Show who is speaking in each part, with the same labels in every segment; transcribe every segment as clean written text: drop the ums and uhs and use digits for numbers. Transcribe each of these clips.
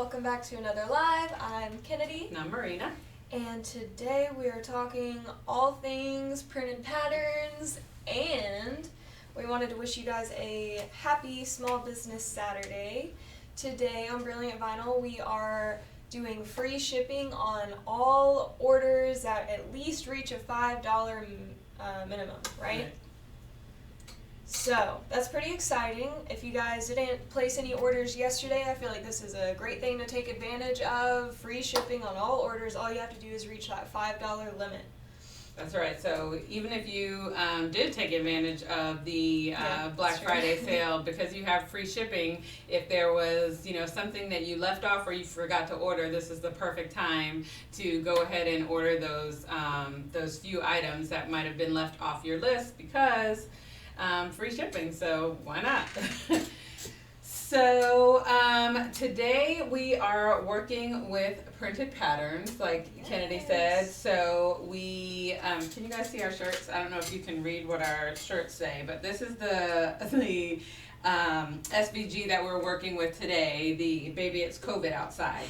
Speaker 1: welcome back to another live. I'm Kennedy.
Speaker 2: And I'm Marina.
Speaker 1: And today we are talking all things printed patterns, and we wanted to wish you guys a happy Small Business Saturday. Today on Brilliant Vinyl we are doing free shipping on all orders that at least reach a $5 minimum, right? So that's pretty exciting. If you guys didn't place any orders yesterday, I feel like this is a great thing to take advantage of. Free shipping on all orders. All you have to do is reach that $5 limit.
Speaker 2: That's right. So even if you did take advantage of the Black Friday sale, because you have free shipping, if there was something that you left off or you forgot to order, this is the perfect time to go ahead and order those few items that might have been left off your list because free shipping. So why not? So today we are working with printed patterns, like Kennedy said. So we can you guys see our shirts? I don't know if you can read what our shirts say, but this is the SVG that we're working with today, the Baby It's COVID Outside.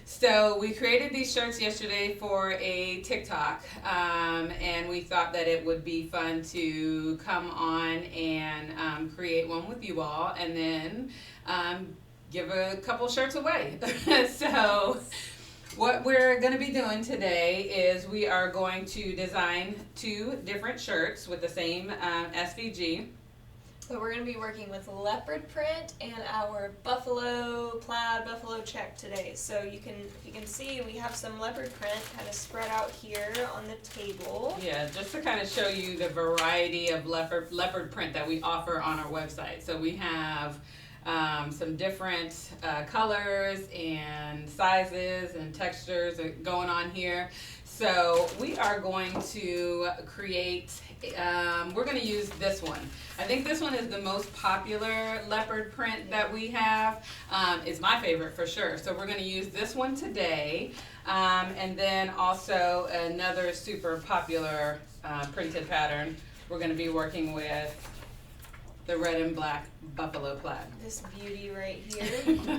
Speaker 2: So we created these shirts yesterday for a TikTok, and we thought that it would be fun to come on and create one with you all, and then give a couple shirts away. So what we're going to be doing today is we are going to design 2 different shirts with the same SVG.
Speaker 1: But we're going to be working with leopard print and our plaid buffalo check today. So you can see we have some leopard print kind of spread out here on the table.
Speaker 2: Yeah, just to kind of show you the variety of leopard print that we offer on our website. So we have some different colors and sizes and textures going on here. So we are going to create, we're going to use this one. I think this one is the most popular leopard print that we have. It's my favorite for sure. So we're going to use this one today. And then also another super popular printed pattern. We're going to be working with the red and black buffalo plaid.
Speaker 1: This beauty right here.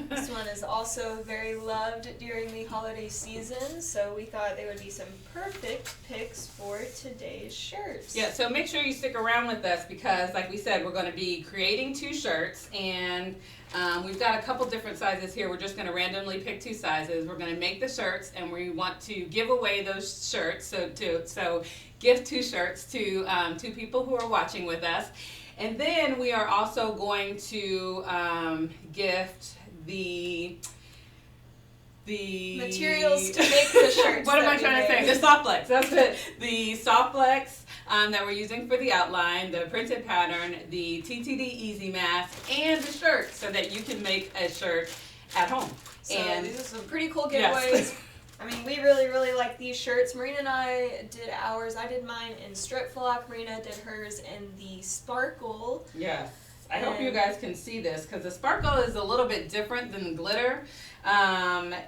Speaker 1: This one is also very loved during the holiday season, so we thought they would be some perfect picks for today's shirts.
Speaker 2: Yeah, so make sure you stick around with us because, like we said, we're going to be creating 2 shirts, and we've got a couple different sizes here. We're just going to randomly pick 2 sizes. We're going to make the shirts, and we want to give away those shirts. So give 2 shirts to 2 people who are watching with us. And then we are also going to gift the
Speaker 1: materials to make the shirts.
Speaker 2: What am I trying to say? The Softplex. That's it. The Softplex that we're using for the outline, the printed pattern, the TTD Easy Mask, and the shirt so that you can make a shirt at home.
Speaker 1: So
Speaker 2: and
Speaker 1: these are some pretty cool giveaways.
Speaker 2: Yes.
Speaker 1: I mean, we really like these shirts. Marina and I did ours. I did mine in strip flock. Marina did hers in the sparkle.
Speaker 2: Yes. I hope you guys can see this because the sparkle is a little bit different than the glitter.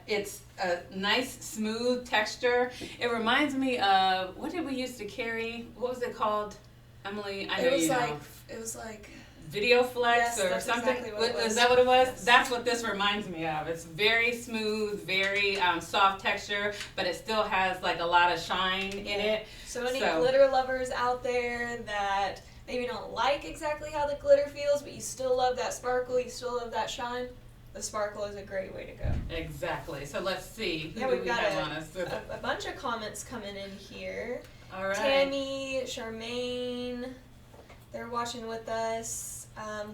Speaker 2: It's a nice smooth texture. It reminds me of, what did we used to carry? What was it called? Emily, I know you know.
Speaker 1: It was like
Speaker 2: Video Flex or
Speaker 1: that's
Speaker 2: something.
Speaker 1: Exactly what it was.
Speaker 2: Is that what it was?
Speaker 1: Yes.
Speaker 2: That's what this reminds me of. It's very smooth, very soft texture, but it still has like a lot of shine in it.
Speaker 1: So any glitter lovers out there that maybe don't like exactly how the glitter feels, but you still love that sparkle, you still love that shine, the sparkle is a great way to go.
Speaker 2: Exactly. So let's see.
Speaker 1: Yeah, we've got
Speaker 2: a
Speaker 1: a bunch of comments coming in here.
Speaker 2: All right.
Speaker 1: Tammy, Charmaine, they're watching with us.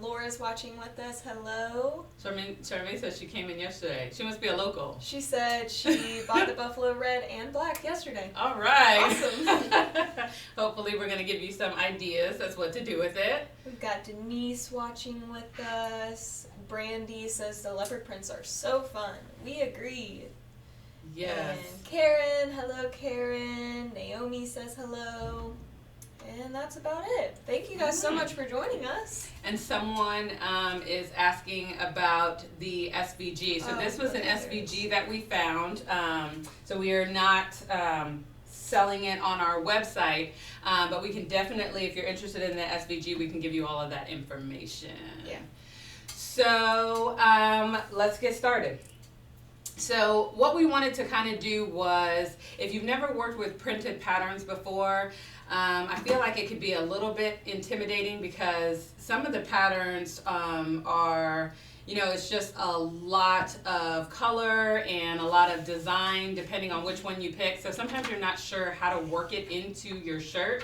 Speaker 1: Laura's watching with us. Hello.
Speaker 2: Charmaine says she came in yesterday. She must be a local.
Speaker 1: She said she bought the buffalo red and black yesterday.
Speaker 2: All right.
Speaker 1: Awesome.
Speaker 2: Hopefully we're going to give you some ideas as what to do with it.
Speaker 1: We've got Denise watching with us. Brandy says the leopard prints are so fun. We agree.
Speaker 2: Yes.
Speaker 1: And Karen, hello Karen. Naomi says hello. And that's about it. Thank you guys so much for joining us.
Speaker 2: And someone is asking about the SVG. So this was an SVG that we found. So we are not selling it on our website, but we can definitely, if you're interested in the SVG, we can give you all of that information.
Speaker 1: Yeah.
Speaker 2: So let's get started. So what we wanted to kind of do was, if you've never worked with printed patterns before, I feel like it could be a little bit intimidating because some of the patterns are, it's just a lot of color and a lot of design depending on which one you pick. So sometimes you're not sure how to work it into your shirt.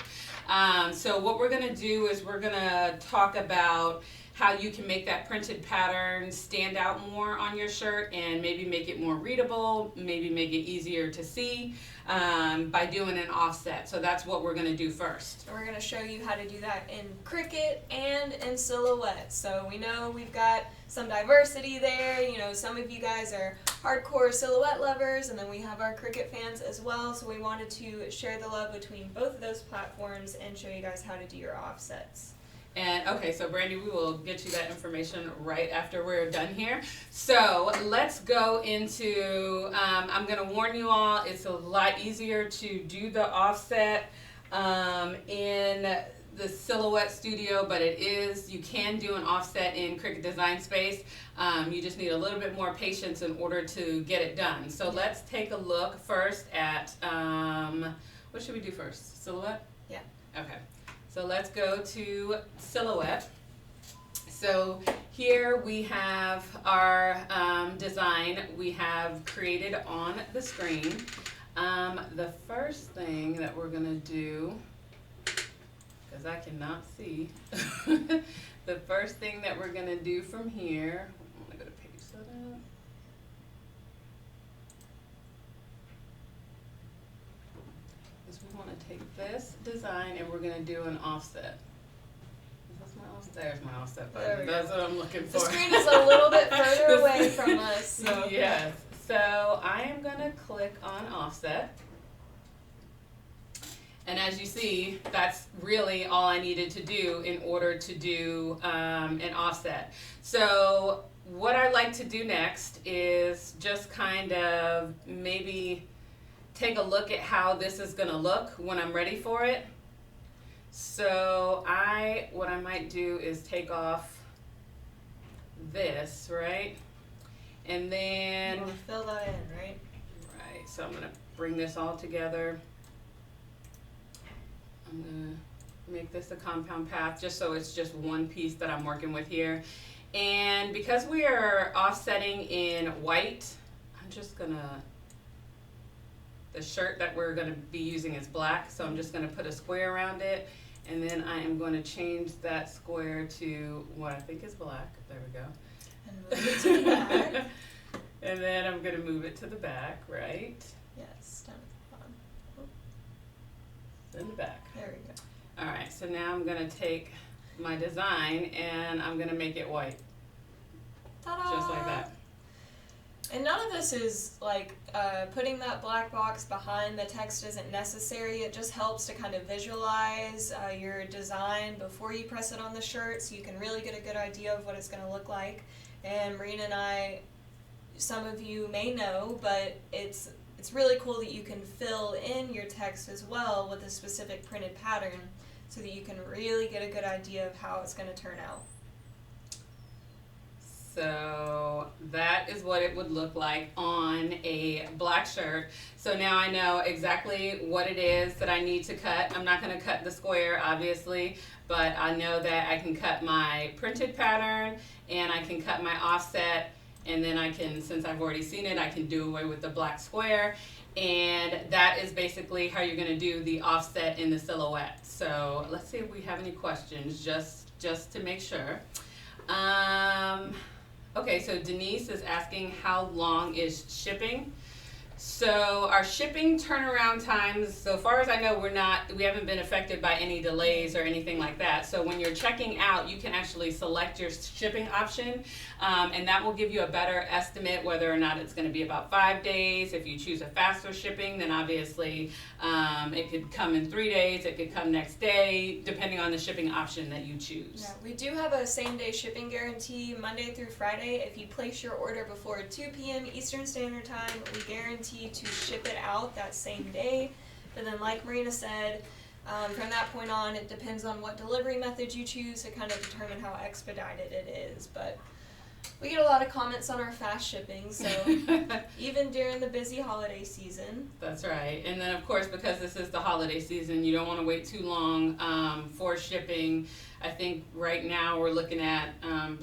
Speaker 2: So what we're going to do is we're going to talk about how you can make that printed pattern stand out more on your shirt and maybe make it more readable, maybe make it easier to see by doing an offset. So that's what we're going to do first.
Speaker 1: And we're going to show you how to do that in Cricut and in Silhouette. So we know we've got some diversity there. Some of you guys are hardcore Silhouette lovers, and then we have our Cricut fans as well. So we wanted to share the love between both of those platforms and show you guys how to do your offsets.
Speaker 2: And okay, so Brandy, we will get you that information right after we're done here. So let's go into, I'm going to warn you all, it's a lot easier to do the offset in the Silhouette Studio, but you can do an offset in Cricut Design Space. You just need a little bit more patience in order to get it done. So let's take a look first at, what should we do first? Silhouette?
Speaker 1: Yeah.
Speaker 2: Okay. So let's go to Silhouette. So here we have our design we have created on the screen. The first thing that we're going to do, because I cannot see, the first thing that we're going to do from here, I'm going to go to page setup. We want to take this design and we're going to do an offset. Is this my offset? There's my offset button. That's what I'm looking for.
Speaker 1: The screen is a little bit further away from us. So.
Speaker 2: Yes. So I am going to click on offset. And as you see, that's really all I needed to do in order to do an offset. So what I like to do next is just kind of maybe take a look at how this is going to look when I'm ready for it. So what I might do is take off this, right? And then
Speaker 1: you want to fill that in, right?
Speaker 2: Right. So I'm going to bring this all together. I'm going to make this a compound path just so it's just one piece that I'm working with here. And because we are offsetting in white, I'm just going to, the shirt that we're going to be using is black, so I'm just going to put a square around it, and then I am going to change that square to what I think is black. There we go.
Speaker 1: And move it to the back.
Speaker 2: And then I'm going to move it to the back, right?
Speaker 1: Yes, down at the bottom.
Speaker 2: In the back.
Speaker 1: There we go.
Speaker 2: All right, so now I'm going to take my design and I'm going to make it white.
Speaker 1: Ta-da!
Speaker 2: Just like that.
Speaker 1: And none of this is like putting that black box behind the text isn't necessary. It just helps to kind of visualize your design before you press it on the shirt, so you can really get a good idea of what it's going to look like. And Marina and I, some of you may know, but it's really cool that you can fill in your text as well with a specific printed pattern, so that you can really get a good idea of how it's going to turn out.
Speaker 2: So that is what it would look like on a black shirt. So now I know exactly what it is that I need to cut. I'm not going to cut the square, obviously, but I know that I can cut my printed pattern and I can cut my offset, and then I can, since I've already seen it, I can do away with the black square. And that is basically how you're going to do the offset in the Silhouette. So let's see if we have any questions, just to make sure. Okay, so Denise is asking how long is shipping. So our shipping turnaround times, so far as I know, we haven't been affected by any delays or anything like that. So when you're checking out, you can actually select your shipping option, and that will give you a better estimate whether or not it's going to be about 5 days. If you choose a faster shipping, then obviously it could come in 3 days, it could come next day, depending on the shipping option that you choose.
Speaker 1: Yeah, we do have a same-day shipping guarantee Monday through Friday. If you place your order before 2 p.m. Eastern Standard Time, we guarantee to ship it out that same day. But then, like Marina said, from that point on, it depends on what delivery method you choose to kind of determine how expedited it is. But We get a lot of comments on our fast shipping, so even during the busy holiday season.
Speaker 2: That's right. And then, of course, because this is the holiday season, you don't want to wait too long for shipping. I think right now we're looking at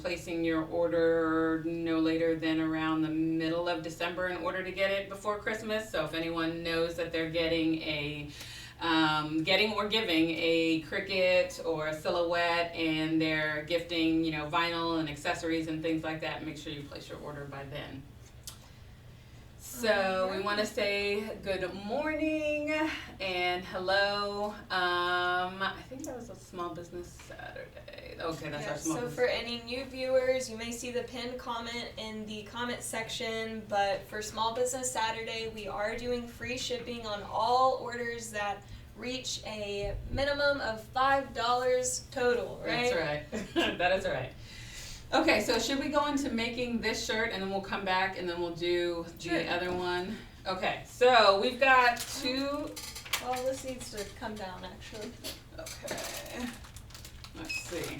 Speaker 2: placing your order no later than around the middle of December in order to get it before Christmas. So if anyone knows that they're getting or giving a Cricut or a Silhouette and they're gifting, vinyl and accessories and things like that, make sure you place your order by then. So we want to say good morning and hello. I think that was a Small Business Saturday. Okay, that's our small business.
Speaker 1: So for any new viewers, you may see the pinned comment in the comment section, but for Small Business Saturday, we are doing free shipping on all orders that reach a minimum of $5 total, right?
Speaker 2: That's right. That is right. Okay, so should we go into making this shirt and then we'll come back and then we'll do the other one? Okay, so we've got two.
Speaker 1: Well, this needs to come down actually.
Speaker 2: Okay, let's see.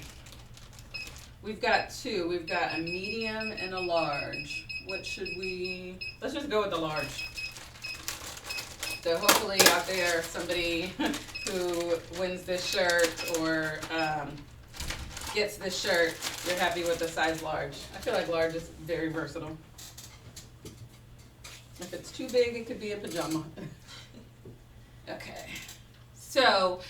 Speaker 2: We've got two. We've got a medium and a large. What should we, let's just go with the large. So hopefully out there, somebody who wins this shirt or gets this shirt, you're happy with the size large. I feel like large is very versatile. If it's too big, it could be a pajama. Okay. So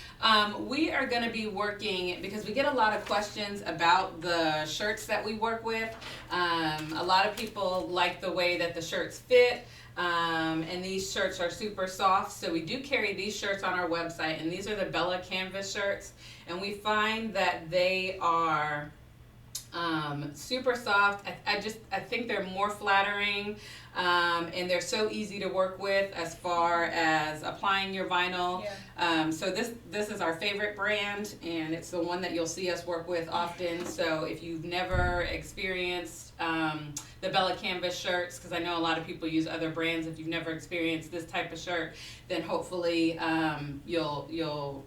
Speaker 2: we are going to be working, because we get a lot of questions about the shirts that we work with. A lot of people like the way that the shirts fit. And these shirts are super soft, so we do carry these shirts on our website, and these are the Bella canvas shirts, and we find that they are super soft. I think they're more flattering, and they're so easy to work with as far as applying your vinyl.
Speaker 1: Yeah.
Speaker 2: So this is our favorite brand, and it's the one that you'll see us work with often. So if you've never experienced the Bella canvas shirts, because I know a lot of people use other brands, if you've never experienced this type of shirt, then hopefully you'll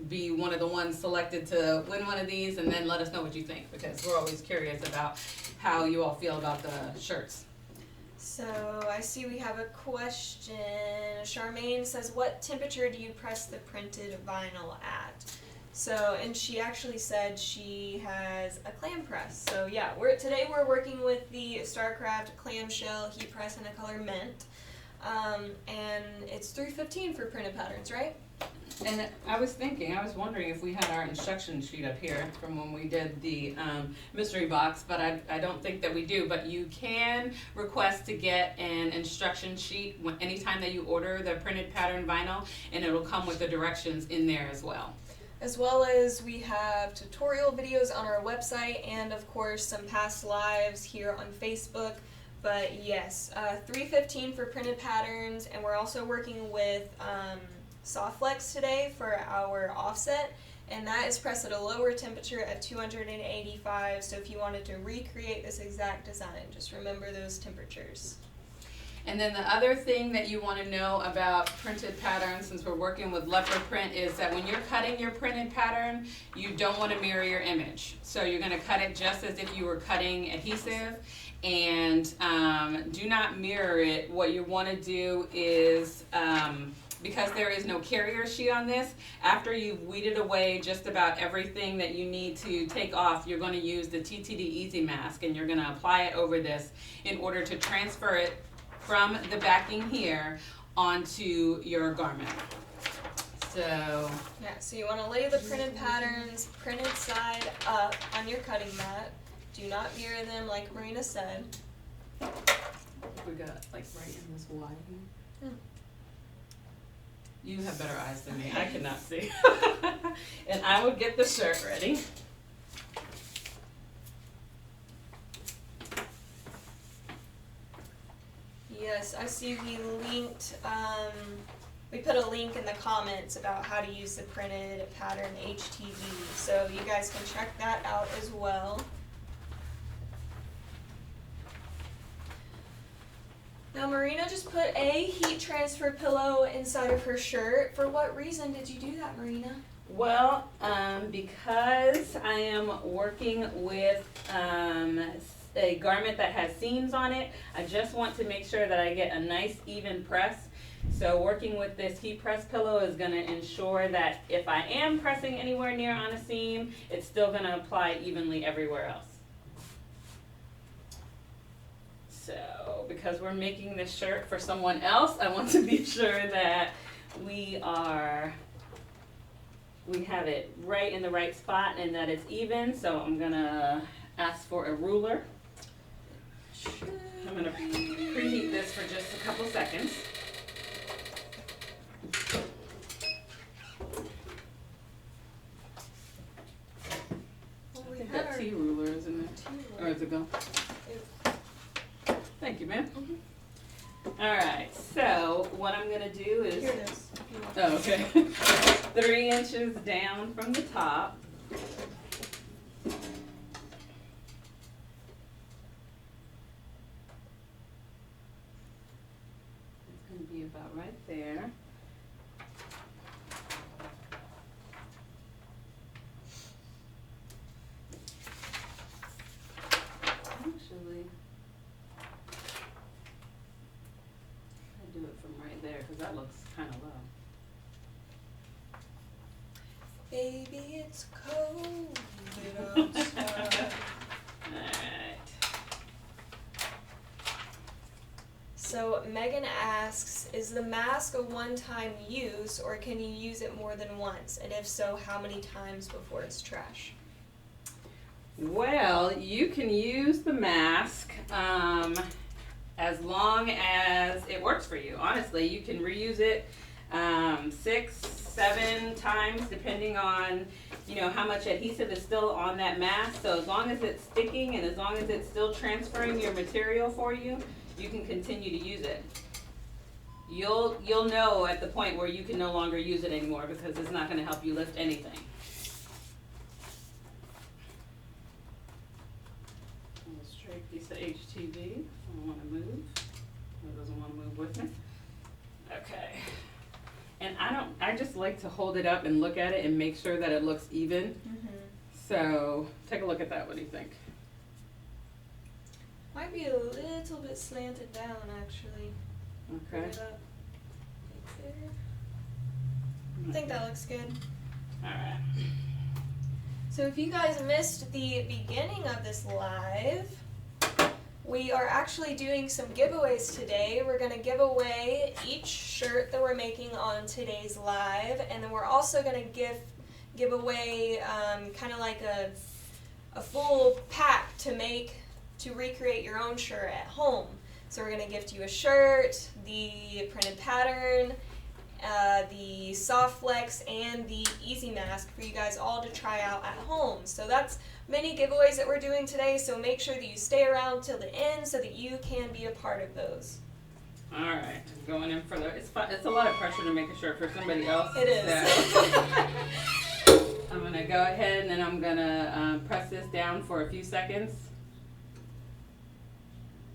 Speaker 2: be one of the ones selected to win one of these, and then let us know what you think, because we're always curious about how you all feel about the shirts.
Speaker 1: So I see we have a question. Charmaine says, what temperature do you press the printed vinyl at? So, and she actually said she has a clam press. So yeah, today we're working with the Starcraft clamshell heat press in the color mint. And it's $3.15 for printed patterns, right?
Speaker 2: And I was wondering if we had our instruction sheet up here from when we did the mystery box, but I don't think that we do. But you can request to get an instruction sheet anytime that you order the printed pattern vinyl, and it'll come with the directions in there as well.
Speaker 1: As well as we have tutorial videos on our website, and of course some past lives here on Facebook. But yes, $3.15 for printed patterns, and we're also working with Softflex today for our offset, and that is pressed at a lower temperature at 285. So if you wanted to recreate this exact design, just remember those temperatures.
Speaker 2: And then the other thing that you want to know about printed patterns, since we're working with Leopard print, is that when you're cutting your printed pattern, you don't want to mirror your image. So you're going to cut it just as if you were cutting adhesive, and do not mirror it. What you want to do is, because there is no carrier sheet on this, after you've weeded away just about everything that you need to take off, you're going to use the TTD Easy Mask, and you're going to apply it over this in order to transfer it from the backing here onto your garment. So
Speaker 1: yeah, so you want to lay the printed patterns printed side up on your cutting mat. Do not mirror them like Marina said.
Speaker 2: We got like right in this wide here. You have better eyes than me. I cannot see. And I will get the shirt ready.
Speaker 1: Yes, I see we linked, we put a link in the comments about how to use the printed pattern HTV, so you guys can check that out as well. Now Marina just put a heat transfer pillow inside of her shirt. For what reason did you do that, Marina?
Speaker 2: Well, because I am working with a garment that has seams on it, I just want to make sure that I get a nice even press. So working with this heat press pillow is going to ensure that if I am pressing anywhere near on a seam, it's still going to apply evenly everywhere else. So because we're making this shirt for someone else, I want to be sure that we have it right in the right spot and that it's even. So I'm going to ask for a ruler. I'm going to preheat this for just a couple seconds. I think that T ruler is in there. Or is it gone? Thank you, ma'am. Alright, so what I'm going to do is...
Speaker 1: Here it is.
Speaker 2: Oh, okay. 3 inches down from the top. It's going to be about right there. Actually, I do it from right there because that looks kind of low.
Speaker 1: Baby, it's cold outside.
Speaker 2: Alright.
Speaker 1: So Megan asks, is the mask a one-time use or can you use it more than once? And if so, how many times before it's trash?
Speaker 2: Well, you can use the mask as long as it works for you. Honestly, you can reuse it 6, 7 times depending on, you know, how much adhesive is still on that mask. So as long as it's sticking and as long as it's still transferring your material for you, you can continue to use it. You'll know at the point where you can no longer use it anymore because it's not going to help you lift anything. A straight piece of HTV. I don't want to move. It doesn't want to move with me. Okay. And I just like to hold it up and look at it and make sure that it looks even.
Speaker 1: Mm-hmm.
Speaker 2: So take a look at that. What do you think?
Speaker 1: Might be a little bit slanted down, actually.
Speaker 2: Okay.
Speaker 1: Put it up right there. I think that looks good.
Speaker 2: Alright.
Speaker 1: So if you guys missed the beginning of this live, we are actually doing some giveaways today. We're going to give away each shirt that we're making on today's live, and then we're also going to give away kind of like a full pack to recreate your own shirt at home. So we're going to gift you a shirt, the printed pattern, the soft flex, and the easy mask for you guys all to try out at home. So that's many giveaways that we're doing today, so make sure that you stay around till the end so that you can be a part of those.
Speaker 2: Alright, going in for it's a lot of pressure to make a shirt for somebody else.
Speaker 1: It is.
Speaker 2: So I'm going to go ahead and I'm going to press this down for a few seconds.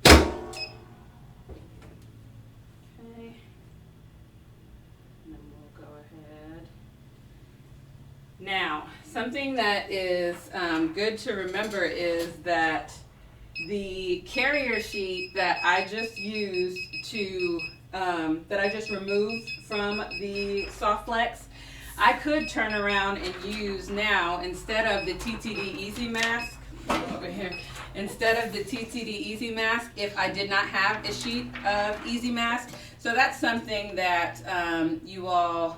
Speaker 2: Okay. And then we'll go ahead. Now, something that is good to remember is that the carrier sheet that I just used that I just removed from the soft flex, I could turn around and use now instead of the TTD Easy Mask, over here, instead of the TTD Easy Mask if I did not have a sheet of Easy Mask. So that's something that you all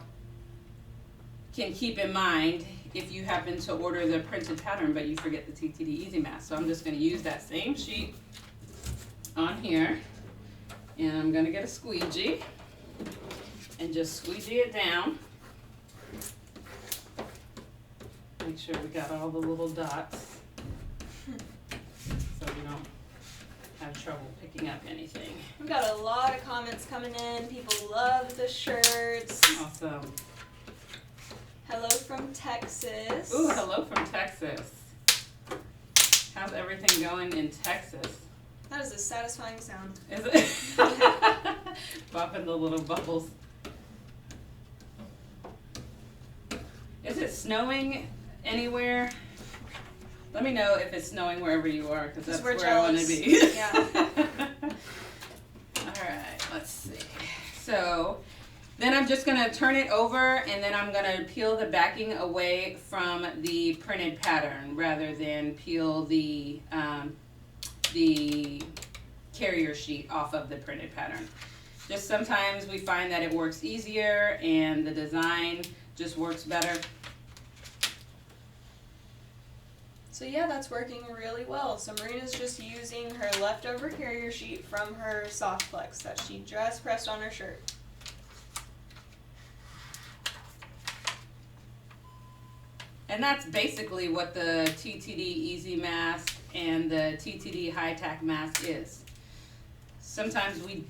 Speaker 2: can keep in mind if you happen to order the printed pattern but you forget the TTD Easy Mask. So I'm just going to use that same sheet on here, and I'm going to get a squeegee and just squeegee it down. Make sure we got all the little dots so we don't have trouble picking up anything.
Speaker 1: We've got a lot of comments coming in. People love the shirts.
Speaker 2: Awesome.
Speaker 1: Hello from Texas.
Speaker 2: Ooh, hello from Texas. How's everything going in Texas?
Speaker 1: That is a satisfying sound.
Speaker 2: Is it? Popping the little bubbles. Is it snowing anywhere? Let me know if it's snowing wherever you are, because that's
Speaker 1: we're
Speaker 2: where I want to
Speaker 1: jealous.
Speaker 2: be.
Speaker 1: Yeah.
Speaker 2: Alright, let's see. So, then I'm just going to turn it over, and then I'm going to peel the backing away from the printed pattern, rather than peel the carrier sheet off of the printed pattern. Just sometimes we find that it works easier, and the design just works better.
Speaker 1: So yeah, that's working really well. So Marina's just using her leftover carrier sheet from her soft flex that she just pressed on her shirt.
Speaker 2: And that's basically what the TTD Easy Mask and the TTD High Tack Mask is. Sometimes we,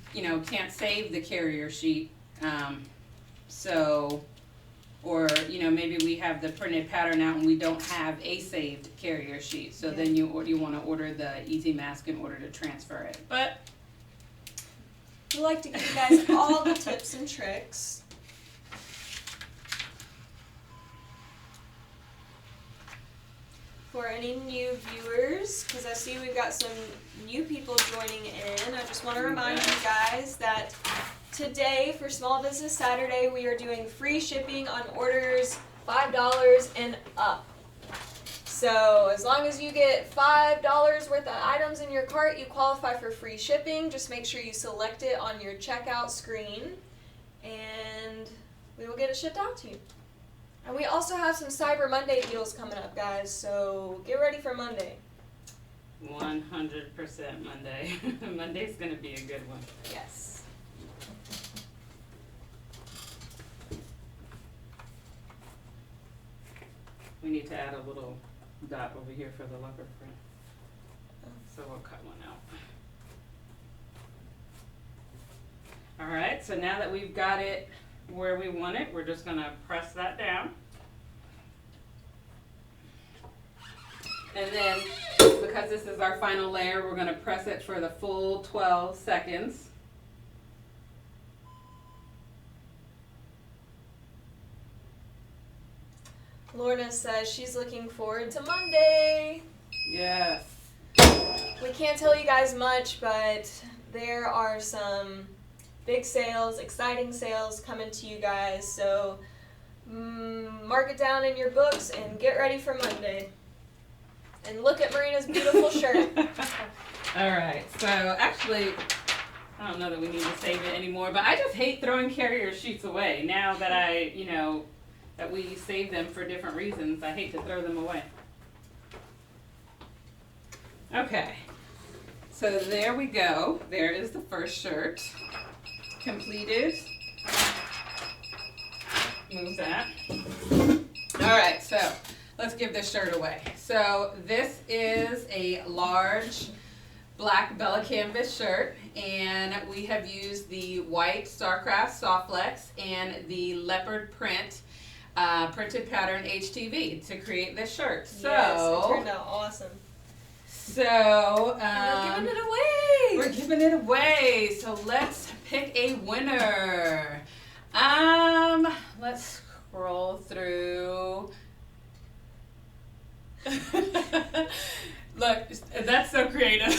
Speaker 2: can't save the carrier sheet, or maybe we have the printed pattern out and we don't have a saved carrier sheet. So then you want to order the Easy Mask in order to transfer it. But
Speaker 1: we like to give you guys all the tips and tricks. For any new viewers, because I see we've got some new people joining in, I just want to remind you guys that today, for Small Business Saturday, we are doing free shipping on orders $5 and up. So as long as you get $5 worth of items in your cart, you qualify for free shipping. Just make sure you select it on your checkout screen, and we will get it shipped out to you. And we also have some Cyber Monday deals coming up, guys, so get ready for Monday.
Speaker 2: 100% Monday. Monday's going to be a good one.
Speaker 1: Yes.
Speaker 2: We need to add a little dot over here for the leopard print. So we'll cut one out. Alright, so now that we've got it where we want it, we're just going to press that down. And then, because this is our final layer, we're going to press it for the full 12 seconds.
Speaker 1: Lorna says she's looking forward to Monday.
Speaker 2: Yes.
Speaker 1: We can't tell you guys much, but there are some big sales, exciting sales coming to you guys, so mark it down in your books and get ready for Monday. And look at Marina's beautiful shirt.
Speaker 2: Alright, so actually, I don't know that we need to save it anymore, but I just hate throwing carrier sheets away. Now that that we save them for different reasons, I hate to throw them away. Okay, so there we go. There is the first shirt. Completed. Move that. Alright, so let's give this shirt away. So this is a large black Bella Canvas shirt, and we have used the white Starcraft Softflex and the leopard print printed pattern HTV to create this shirt. So
Speaker 1: yes, it turned out awesome.
Speaker 2: So
Speaker 1: we're giving it away.
Speaker 2: We're giving it away. So let's pick a winner. Let's scroll through. Look, that's so creative.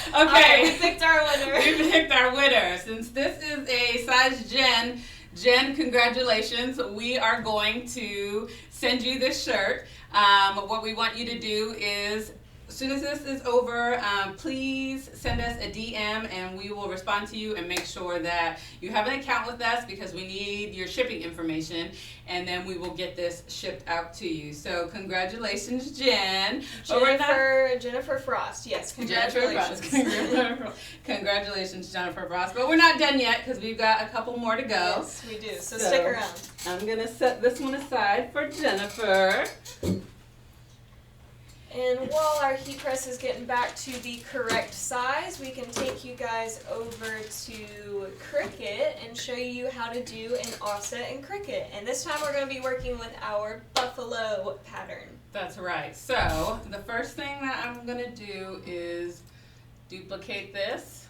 Speaker 2: Okay.
Speaker 1: Right, we picked our winner.
Speaker 2: We picked our winner. Since this is a size Jen, congratulations. We are going to send you this shirt. What we want you to do is, as soon as this is over, please send us a DM and we will respond to you and make sure that you have an account with us, because we need your shipping information, and then we will get this shipped out to you. So congratulations, Jen.
Speaker 1: Jennifer Frost. Yes, congratulations.
Speaker 2: Congratulations, Jennifer Frost. But we're not done yet, because we've got a couple more to go.
Speaker 1: Yes, we do. So stick around.
Speaker 2: I'm going to set this one aside for Jennifer.
Speaker 1: And while our heat press is getting back to the correct size, we can take you guys over to Cricut and show you how to do an offset in Cricut. And this time we're going to be working with our buffalo pattern.
Speaker 2: That's right. So the first thing that I'm going to do is duplicate this.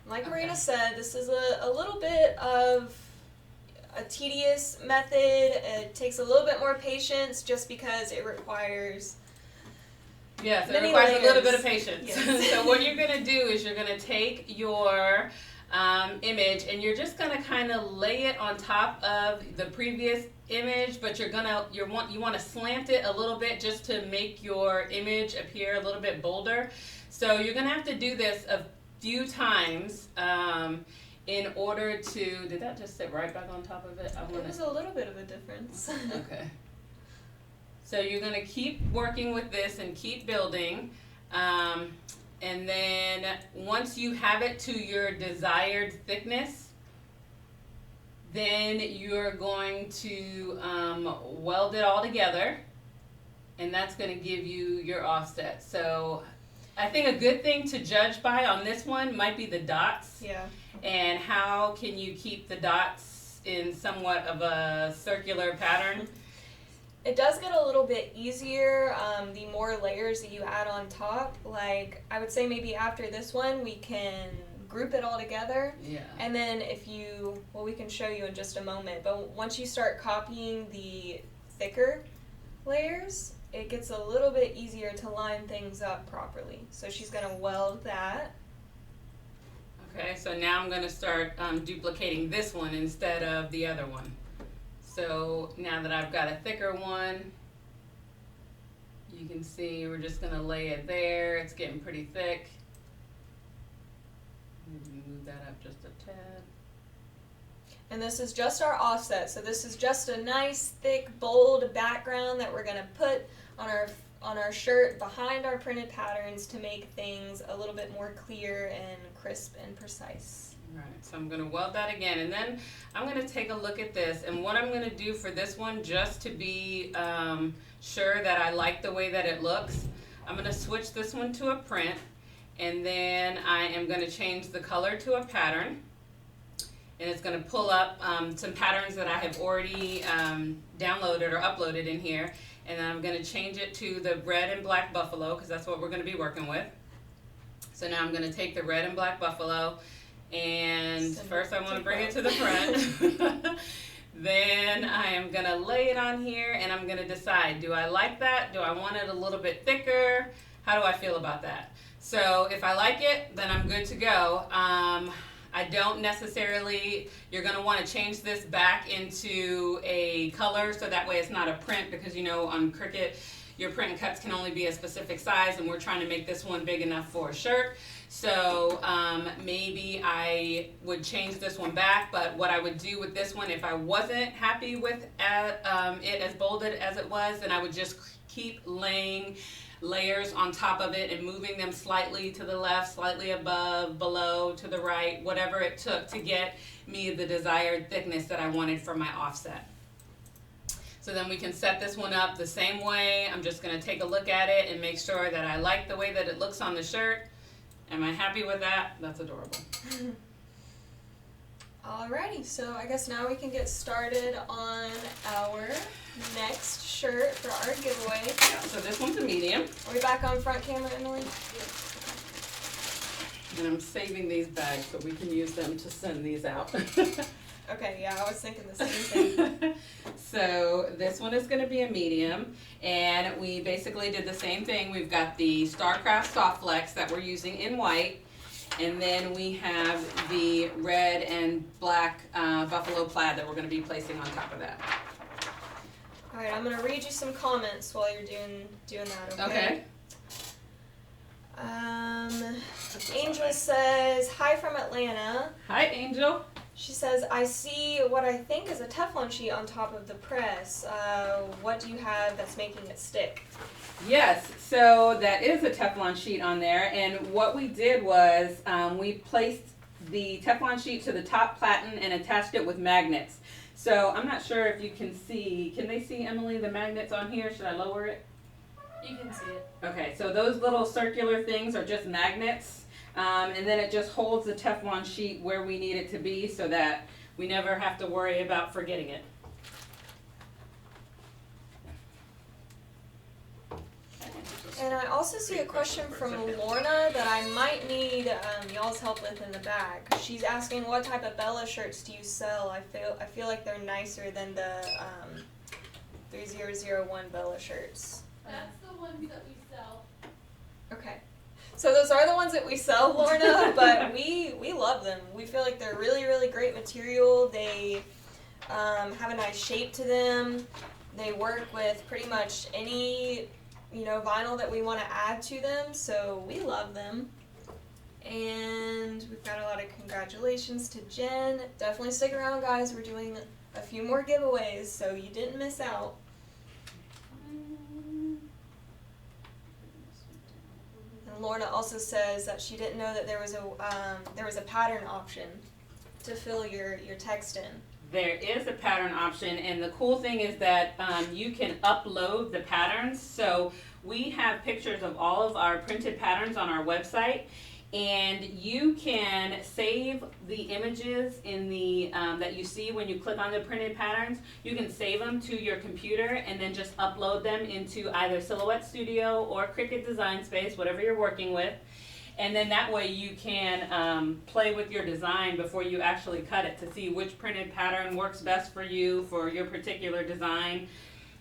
Speaker 1: Like Marina said, this is a little bit of a tedious method. It takes a little bit more patience just because it requires
Speaker 2: Yes, it
Speaker 1: many
Speaker 2: requires
Speaker 1: layers.
Speaker 2: a little bit of patience.
Speaker 1: Yes.
Speaker 2: So what you're going to do is you're going to take your image and you're just going to kind of lay it on top of the previous image, but you want to slant it a little bit just to make your image appear a little bit bolder. So you're going to have to do this a few times in order to, did that just sit right back on top of it?
Speaker 1: It was a little bit of a difference.
Speaker 2: Okay. So you're going to keep working with this and keep building. And then once you have it to your desired thickness, then you're going to weld it all together. And that's going to give you your offset. So I think a good thing to judge by on this one might be the dots.
Speaker 1: Yeah.
Speaker 2: And how can you keep the dots in somewhat of a circular pattern.
Speaker 1: It does get a little bit easier the more layers that you add on top. Like, I would say maybe after this one we can group it all together.
Speaker 2: Yeah.
Speaker 1: And then we can show you in just a moment, but once you start copying the thicker layers, it gets a little bit easier to line things up properly. So she's going to weld that.
Speaker 2: Okay, so now I'm going to start duplicating this one instead of the other one. So now that I've got a thicker one, you can see we're just going to lay it there. It's getting pretty thick. Maybe move that up just a tad.
Speaker 1: And this is just our offset. So this is just a nice, thick, bold background that we're going to put on our shirt behind our printed patterns to make things a little bit more clear and crisp and precise.
Speaker 2: Right, so I'm going to weld that again, and then I'm going to take a look at this, and what I'm going to do for this one, just to be sure that I like the way that it looks, I'm going to switch this one to a print, and then I am going to change the color to a pattern, and it's going to pull up some patterns that I have already downloaded or uploaded in here, and then I'm going to change it to the red and black buffalo, because that's what we're going to be working with. So now I'm going to take the red and black buffalo, and first I want to bring it to the front. Then I am going to lay it on here, and I'm going to decide, do I like that? Do I want it a little bit thicker? How do I feel about that? So if I like it, then I'm good to go. I don't necessarily, you're going to want to change this back into a color so that way it's not a print, because you know on Cricut your print and cuts can only be a specific size, and we're trying to make this one big enough for a shirt. So maybe I would change this one back, but what I would do with this one, if I wasn't happy with it as bolded as it was, then I would just keep laying layers on top of it and moving them slightly to the left, slightly above, below, to the right, whatever it took to get me the desired thickness that I wanted for my offset. So then we can set this one up the same way. I'm just going to take a look at it and make sure that I like the way that it looks on the shirt. Am I happy with that? That's adorable.
Speaker 1: Alrighty, so I guess now we can get started on our next shirt for our giveaway.
Speaker 2: Yeah, so this one's a medium.
Speaker 1: Are we back on front camera, Emily?
Speaker 2: And I'm saving these bags so we can use them to send these out.
Speaker 1: Okay, yeah, I was thinking the same thing.
Speaker 2: So this one is going to be a medium, and we basically did the same thing. We've got the Starcraft Soft Flex that we're using in white, and then we have the red and black buffalo plaid that we're going to be placing on top of that.
Speaker 1: Alright, I'm going to read you some comments while you're doing that, okay? Angel says, hi from Atlanta.
Speaker 2: Hi, Angel.
Speaker 1: She says, I see what I think is a Teflon sheet on top of the press. What do you have that's making it stick?
Speaker 2: Yes, so that is a Teflon sheet on there, and what we did was we placed the Teflon sheet to the top platen and attached it with magnets. So I'm not sure if you can see, can they see, Emily, the magnets on here? Should I lower it?
Speaker 1: You can see it.
Speaker 2: Okay, so those little circular things are just magnets, and then it just holds the Teflon sheet where we need it to be so that we never have to worry about forgetting it.
Speaker 1: And I also see a question from Lorna that I might need y'all's help with in the back. She's asking, what type of Bella shirts do you sell? I feel like they're nicer than the 3001 Bella shirts.
Speaker 3: That's the ones that we sell.
Speaker 1: Okay. So those are the ones that we sell, Lorna, but we love them. We feel like they're really, really great material. They have a nice shape to them. They work with pretty much any, vinyl that we want to add to them, so we love them. And we've got a lot of congratulations to Jen. Definitely stick around, guys. We're doing a few more giveaways, so you didn't miss out. And Lorna also says that she didn't know that there was a pattern option to fill your text in.
Speaker 2: There is a pattern option, and the cool thing is that you can upload the patterns. So we have pictures of all of our printed patterns on our website, and you can save the images in the that you see when you click on the printed patterns. You can save them to your computer and then just upload them into either Silhouette Studio or Cricut Design Space, whatever you're working with. And then that way you can play with your design before you actually cut it to see which printed pattern works best for you for your particular design.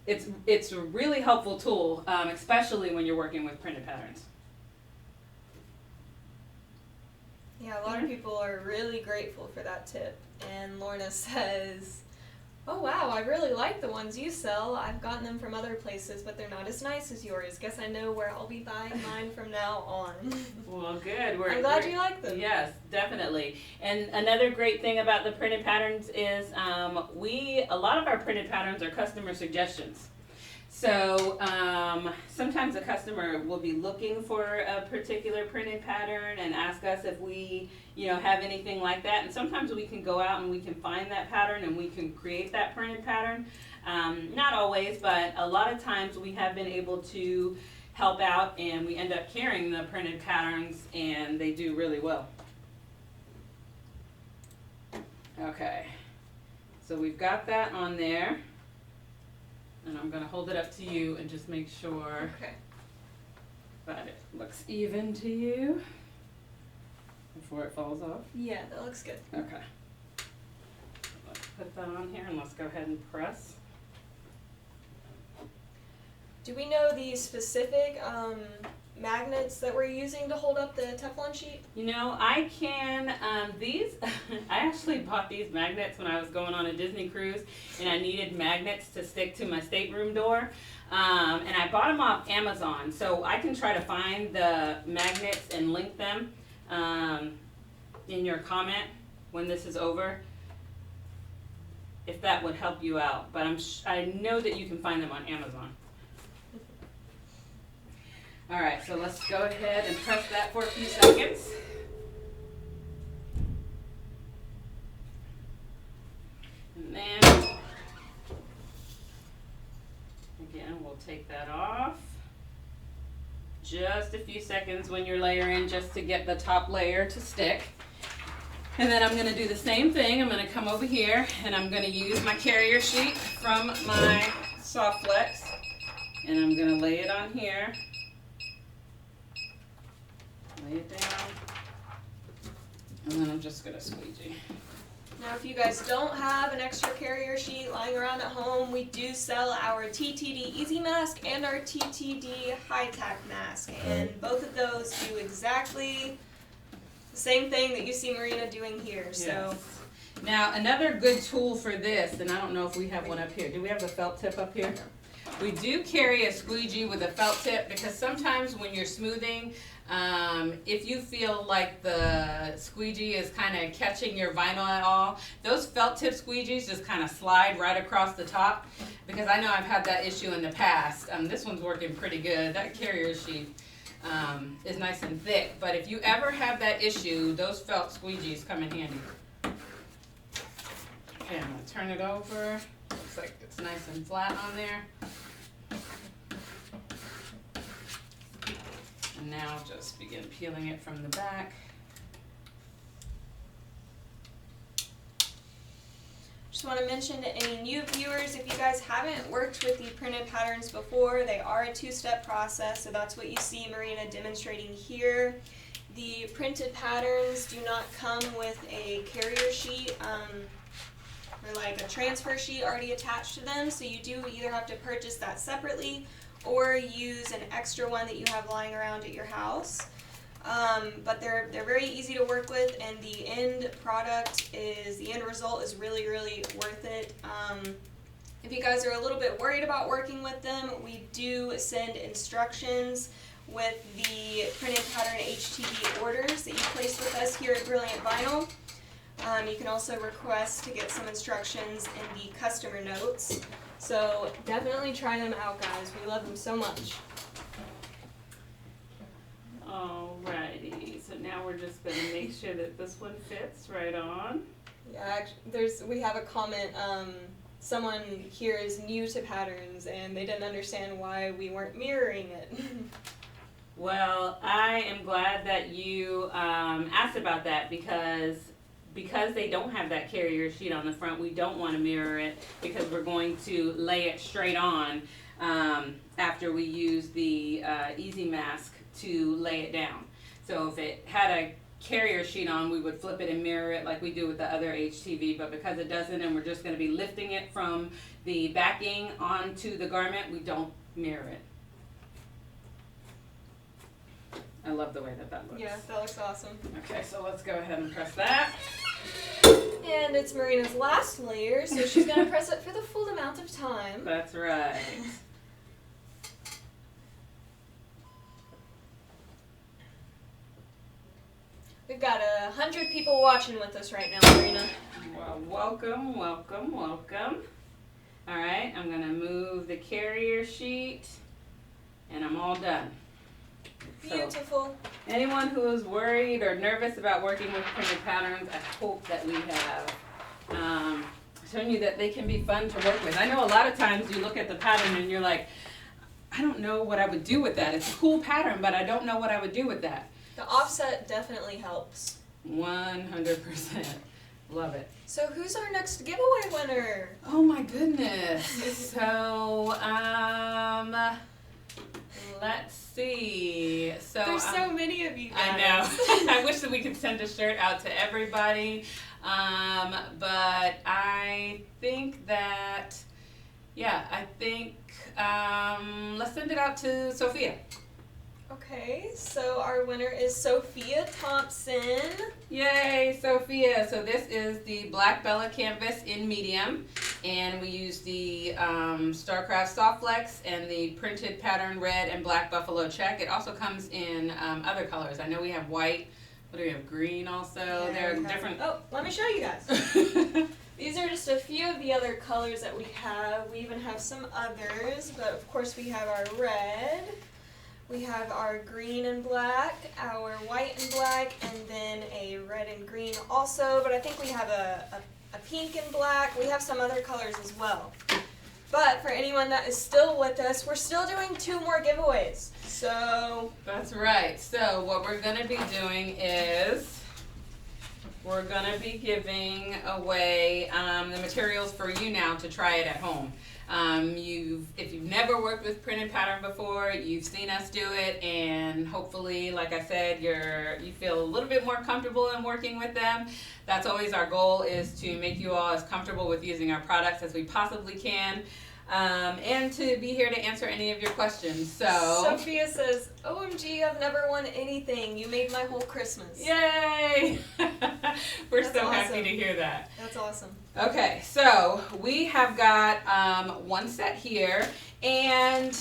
Speaker 2: It's a really helpful tool, especially when you're working with printed patterns.
Speaker 1: Yeah, a lot of people are really grateful for that tip. And Lorna says, oh wow, I really like the ones you sell. I've gotten them from other places, but they're not as nice as yours. Guess I know where I'll be buying mine from now on.
Speaker 2: Well, good.
Speaker 1: I'm glad you like them.
Speaker 2: Yes, definitely. And another great thing about the printed patterns is a lot of our printed patterns are customer suggestions. So sometimes a customer will be looking for a particular printed pattern and ask us if we have anything like that. And sometimes we can go out and we can find that pattern and we can create that printed pattern. Not always, but a lot of times we have been able to help out, and we end up carrying the printed patterns, and they do really well. Okay, so we've got that on there. And I'm going to hold it up to you and just make sure that it looks even to you before it falls off.
Speaker 1: Yeah, that looks good.
Speaker 2: Okay. Let's put that on here and let's go ahead and press.
Speaker 1: Do we know the specific magnets that we're using to hold up the Teflon sheet?
Speaker 2: I can, I actually bought these magnets when I was going on a Disney cruise, and I needed magnets to stick to my stateroom door, and I bought them off Amazon, so I can try to find the magnets and link them in your comment when this is over, if that would help you out, but I know that you can find them on Amazon. All right, so let's go ahead and press that for a few seconds. And then, again, we'll take that off. Just a few seconds when you're layering, just to get the top layer to stick. And then I'm gonna do the same thing. I'm gonna come over here and I'm gonna use my carrier sheet from my Soft Flex, and I'm gonna lay it on here. Lay it down, and then I'm just going to squeegee.
Speaker 1: Now, if you guys don't have an extra carrier sheet lying around at home, we do sell our TTD Easy Mask and our TTD High Tack Mask, and both of those do exactly the same thing that you see Marina doing here.
Speaker 2: Yes.
Speaker 1: So,
Speaker 2: now another good tool for this, and I don't know if we have one up here. Do we have the felt tip up here? We do carry a squeegee with a felt tip, because sometimes when you're smoothing, if you feel like the squeegee is kind of catching your vinyl at all, those felt tip squeegees just kind of slide right across the top, because I know I've had that issue in the past. This one's working pretty good. That carrier sheet is nice and thick, but if you ever have that issue, those felt squeegees come in handy. Okay, I'm going to turn it over. Looks like it's nice and flat on there. And now just begin peeling it from the back.
Speaker 1: Just want to mention to any new viewers, if you guys haven't worked with the printed patterns before, they are a two-step process, so that's what you see Marina demonstrating here. The printed patterns do not come with a carrier sheet or like a transfer sheet already attached to them, so you do either have to purchase that separately or use an extra one that you have lying around at your house. But they're very easy to work with, and the end result is really, really worth it. If you guys are a little bit worried about working with them, we do send instructions with the printed pattern HTV orders that you place with us here at Brilliant Vinyl. You can also request to get some instructions in the customer notes. So definitely try them out, guys. We love them so much.
Speaker 2: Alrighty, so now we're just going to make sure that this one fits right on.
Speaker 1: Yeah, we have a comment, someone here is new to patterns and they didn't understand why we weren't mirroring it.
Speaker 2: Well, I am glad that you asked about that because they don't have that carrier sheet on the front, we don't want to mirror it because we're going to lay it straight on after we use the Easy Mask to lay it down. So if it had a carrier sheet on, we would flip it and mirror it like we do with the other HTV, but because it doesn't and we're just going to be lifting it from the backing onto the garment, we don't mirror it. I love the way that looks.
Speaker 1: Yeah, that looks awesome.
Speaker 2: Okay, so let's go ahead and press that.
Speaker 1: And it's Marina's last layer, so she's going to press it for the full amount of time.
Speaker 2: That's right.
Speaker 1: We've got 100 people watching with us right now, Marina.
Speaker 2: Well, welcome, welcome, welcome. All right, I'm going to move the carrier sheet, and I'm all done.
Speaker 1: Beautiful.
Speaker 2: So, anyone who is worried or nervous about working with printed patterns, I hope that we have shown you that they can be fun to work with. I know a lot of times you look at the pattern and you're like, I don't know what I would do with that. It's a cool pattern, but I don't know what I would do with that.
Speaker 1: The offset definitely helps.
Speaker 2: 100%. Love it.
Speaker 1: So who's our next giveaway winner?
Speaker 2: Oh my goodness. So, let's see. So
Speaker 1: there's so many of you guys.
Speaker 2: I know. I wish that we could send a shirt out to everybody. But I think that, let's send it out to Sophia.
Speaker 1: Okay, so our winner is Sophia Thompson.
Speaker 2: Yay, Sophia. So this is the Black Bella canvas in medium, and we use the Starcraft Soft Flex and the printed pattern red and black buffalo check. It also comes in other colors. I know we have white. What do we have? Green also.
Speaker 1: Yeah,
Speaker 2: there are different.
Speaker 1: Oh, let me show you guys. These are just a few of the other colors that we have. We even have some others, but of course we have our red. We have our green and black, our white and black, and then a red and green also, but I think we have a pink and black. We have some other colors as well. But for anyone that is still with us, we're still doing 2 more giveaways. So
Speaker 2: that's right. So what we're going to be doing is we're going to be giving away the materials for you now to try it at home. If you've never worked with printed pattern before, you've seen us do it, and hopefully, like I said, you feel a little bit more comfortable in working with them. That's always our goal, is to make you all as comfortable with using our products as we possibly can, and to be here to answer any of your questions. So
Speaker 1: Sophia says, OMG, I've never won anything. You made my whole Christmas.
Speaker 2: Yay! We're
Speaker 1: That's
Speaker 2: so
Speaker 1: awesome.
Speaker 2: happy to hear that.
Speaker 1: That's awesome.
Speaker 2: Okay, so we have got one set here, and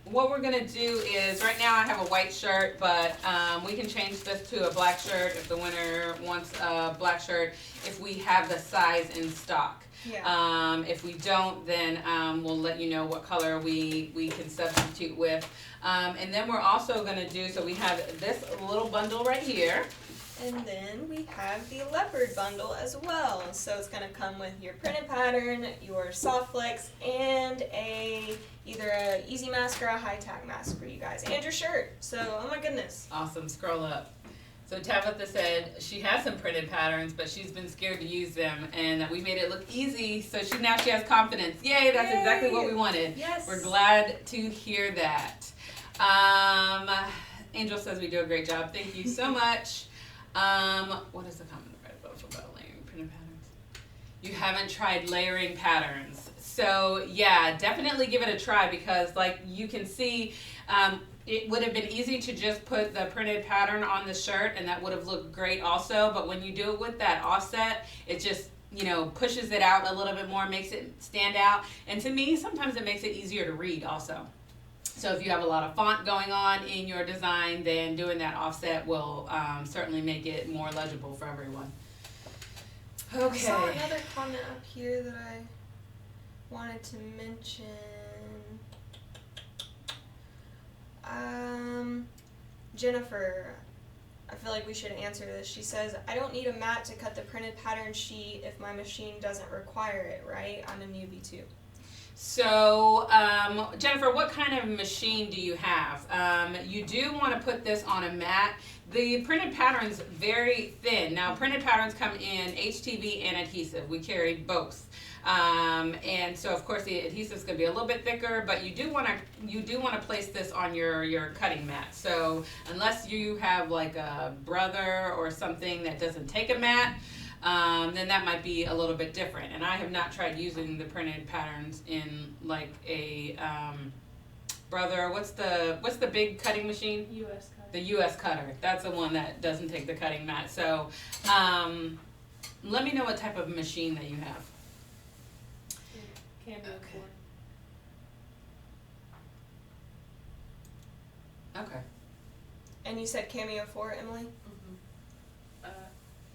Speaker 2: what we're going to do is, right now I have a white shirt, but we can change this to a black shirt if the winner wants a black shirt, if we have the size in stock.
Speaker 1: Yeah.
Speaker 2: If we don't, then we'll let you know what color we can substitute with. And then we're also going to do, so we have this little bundle right here.
Speaker 1: And then we have the Leopard bundle as well. So it's going to come with your printed pattern, your soft flex, and either a easy mask or a high tack mask for you guys, and your shirt. So, oh my goodness.
Speaker 2: Awesome. Scroll up. So Tabitha said she has some printed patterns, but she's been scared to use them, and that we made it look easy, so now she has confidence. Yay, that's exactly what we wanted.
Speaker 1: Yes.
Speaker 2: We're glad to hear that. Angel says we do a great job. Thank you so much. What is the comment about layering printed patterns? You haven't tried layering patterns. So yeah, definitely give it a try, because like you can see, it would have been easy to just put the printed pattern on the shirt, and that would have looked great also, but when you do it with that offset, it just, pushes it out a little bit more, makes it stand out, and to me, sometimes it makes it easier to read also. So if you have a lot of font going on in your design, then doing that offset will certainly make it more legible for everyone. Okay.
Speaker 1: I saw another comment up here that I wanted to mention. Jennifer, I feel like we should answer this. She says, I don't need a mat to cut the printed pattern sheet if my machine doesn't require it, right? I'm a newbie too.
Speaker 2: So, Jennifer, what kind of machine do you have? You do want to put this on a mat. The printed pattern's very thin. Now, printed patterns come in HTV and adhesive. We carry both. And so, of course, the adhesive's going to be a little bit thicker, but you do want to place this on your cutting mat. So, unless you have like a brother or something that doesn't take a mat, then that might be a little bit different. And I have not tried using the printed patterns in like a brother. What's the big cutting machine?
Speaker 3: U.S. cutter.
Speaker 2: The U.S. cutter. That's the one that doesn't take the cutting mat. So, let me know what type of machine that you have.
Speaker 3: Cameo
Speaker 2: Okay.
Speaker 1: And you said Cameo 4, Emily?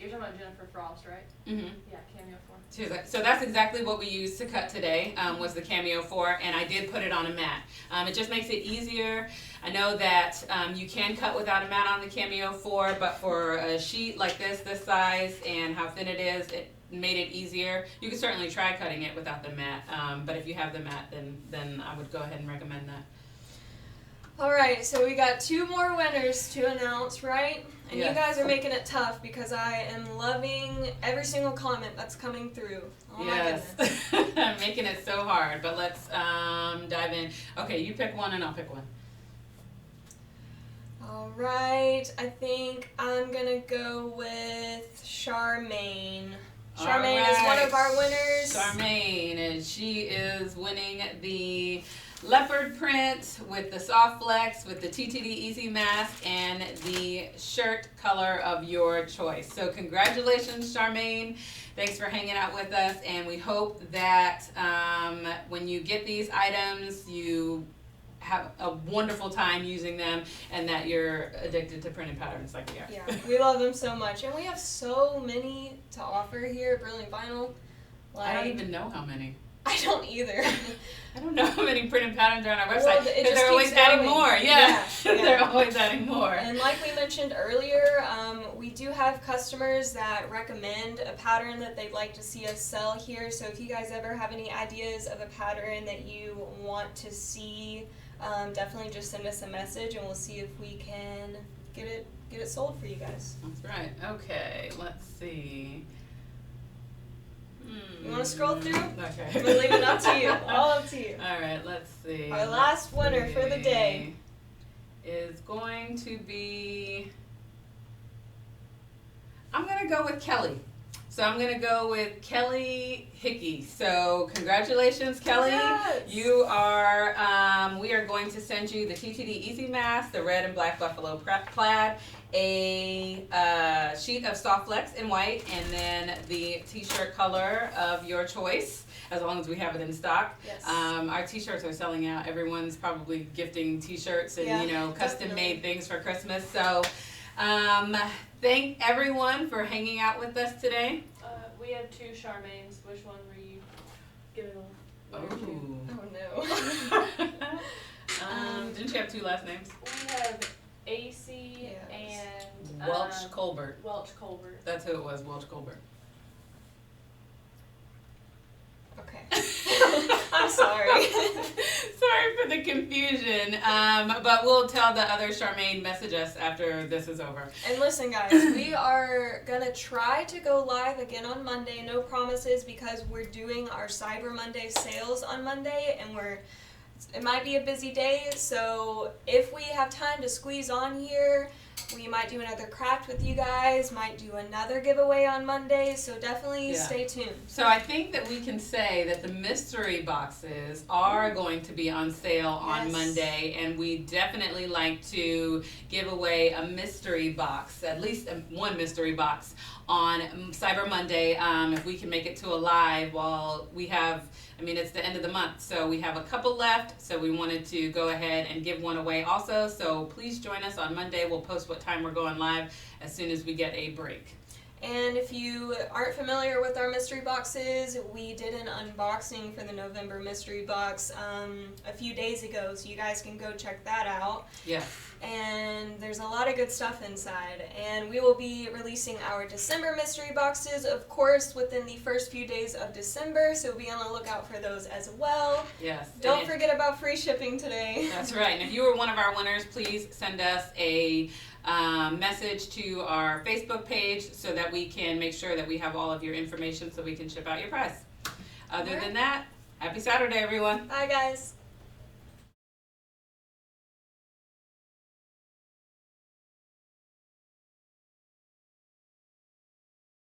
Speaker 3: You're talking about Jennifer Frost, right?
Speaker 2: Mm-hmm.
Speaker 3: Yeah, Cameo 4.
Speaker 2: So that's exactly what we used to cut today, was the Cameo 4, and I did put it on a mat. It just makes it easier. I know that you can cut without a mat on the Cameo 4, but for a sheet like this size, and how thin it is, it made it easier. You can certainly try cutting it without the mat, but if you have the mat, then I would go ahead and recommend that.
Speaker 1: Alright, so we got 2 more winners to announce, right? And
Speaker 2: Yes.
Speaker 1: you guys are making it tough because I am loving every single comment that's coming through. Oh my goodness.
Speaker 2: I'm making it so hard, but let's dive in. Okay, you pick one and I'll pick one.
Speaker 1: Alright, I think I'm gonna go with Charmaine. Charmaine is one of our winners.
Speaker 2: Charmaine, and she is winning the leopard print with the soft flex, with the TTD Easy Mask, and the shirt color of your choice. So congratulations, Charmaine. Thanks for hanging out with us, and we hope that when you get these items, you have a wonderful time using them, and that you're addicted to printed patterns like we are.
Speaker 1: Yeah, we love them so much, and we have so many to offer here at Brilliant Vinyl.
Speaker 2: I don't even know how many.
Speaker 1: I don't either.
Speaker 2: I don't know how many printed patterns are on our website,
Speaker 1: Well, it
Speaker 2: because
Speaker 1: just
Speaker 2: they're always
Speaker 1: keeps
Speaker 2: adding
Speaker 1: growing.
Speaker 2: more. Yeah.
Speaker 1: Yeah.
Speaker 2: They're always adding more.
Speaker 1: And like we mentioned earlier, we do have customers that recommend a pattern that they'd like to see us sell here. So if you guys ever have any ideas of a pattern that you want to see, definitely just send us a message and we'll see if we can get it sold for you guys.
Speaker 2: That's right. Okay, let's see.
Speaker 1: You want to scroll through?
Speaker 2: Okay.
Speaker 1: I'm gonna leave it up to you. All up to you.
Speaker 2: All right, let's see.
Speaker 1: Our last winner for the day
Speaker 2: is going to be, I'm going to go with Kelly. So I'm going to go with Kelly Hickey. So congratulations, Kelly.
Speaker 1: Congrats.
Speaker 2: You are, we are going to send you the TTD Easy Mask, the red and black buffalo plaid, a sheet of soft flex in white, and then the t-shirt color of your choice, as long as we have it in stock.
Speaker 1: Yes.
Speaker 2: Our t-shirts are selling out. Everyone's probably gifting t-shirts and, custom made things for Christmas. So thank everyone for hanging out with us today.
Speaker 3: We have 2 Charmaines. Which one were you giving on?
Speaker 1: Oh no.
Speaker 2: Didn't you have 2 last names?
Speaker 3: We have AC and
Speaker 2: Welch Colbert.
Speaker 3: Welch Colbert.
Speaker 2: That's who it was, Welch Colbert.
Speaker 1: Okay. I'm sorry.
Speaker 2: So Sorry for the confusion. But we'll tell the other Charmaine message us after this is over.
Speaker 1: And listen, guys, we are gonna try to go live again on Monday. No promises, because we're doing our Cyber Monday sales on Monday, and it might be a busy day. So if we have time to squeeze on here, we might do another craft with you guys. Might do another giveaway on Monday. So definitely stay tuned.
Speaker 2: So I think that we can say that the mystery boxes are going to be on sale on Monday, and we definitely like to give away a mystery box, at least one mystery box on Cyber Monday, if we can make it to a live while we have, it's the end of the month, so we have a couple left, so we wanted to go ahead and give one away also. So please join us on Monday. We'll post what time we're going live as soon as we get a break.
Speaker 1: And if you aren't familiar with our mystery boxes, we did an unboxing for the November mystery box a few days ago, so you guys can go check that out.
Speaker 2: Yeah.
Speaker 1: And there's a lot of good stuff inside. And we will be releasing our December mystery boxes, of course, within the first few days of December, so be on the lookout for those as well.
Speaker 2: Yes.
Speaker 1: Don't forget about free shipping today.
Speaker 2: That's right. And if you were one of our winners, please send us a message to our Facebook page so that we can make sure that we have all of your information so we can ship out your prize. Other than that, happy Saturday, everyone.
Speaker 1: Bye, guys.